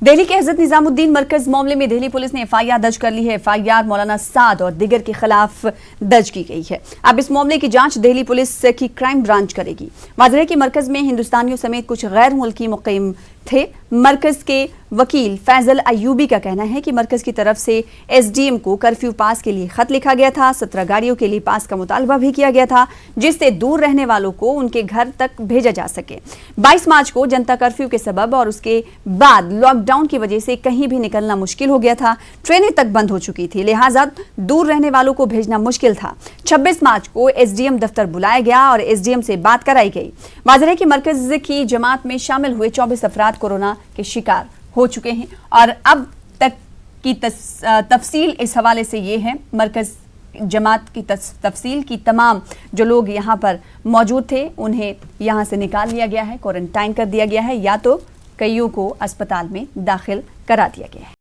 दिल्ली के हजरत निजामुद्दीन मरकज मामले में दिल्ली पुलिस ने एफआईआर दर्ज कर ली है। एफआईआर मौलाना साद और दिगर के खिलाफ दर्ज की गई है। अब इस मामले की जांच दिल्ली पुलिस की क्राइम ब्रांच करेगी। वाज़ेह है कि मरकज में हिंदुस्तानियों समेत कुछ गैर मुल्की मुक़ीम थे। मरकज के वकील फैजल अयूबी का कहना है कि मरकज की तरफ से एसडीएम को कर्फ्यू पास के लिए खत लिखा गया था। 17 गाड़ियों के लिए पास का मुतालबा भी किया गया था, जिससे दूर रहने वालों को उनके घर तक भेजा जा सके। 22 मार्च को जनता कर्फ्यू के सबब और उसके बाद लॉकडाउन की वजह से कहीं भी निकलना मुश्किल हो गया था। ट्रेनें तक बंद हो चुकी थी, लिहाजा दूर रहने वालों को भेजना मुश्किल था। 26 मार्च को एसडीएम दफ्तर बुलाया गया और एसडीएम से बात कराई गई। वाज़ेह है कि मरकज की जमात में शामिल हुए 24 अफराद कोरोना के शिकार हो चुके हैं और अब तक की तफसील इस हवाले से ये है। मरकज जमात की तफसील की तमाम जो लोग यहाँ पर मौजूद थे उन्हें यहाँ से निकाल लिया गया है, क्वारंटाइन कर दिया गया है, या तो कईयों को अस्पताल में दाखिल करा दिया गया है।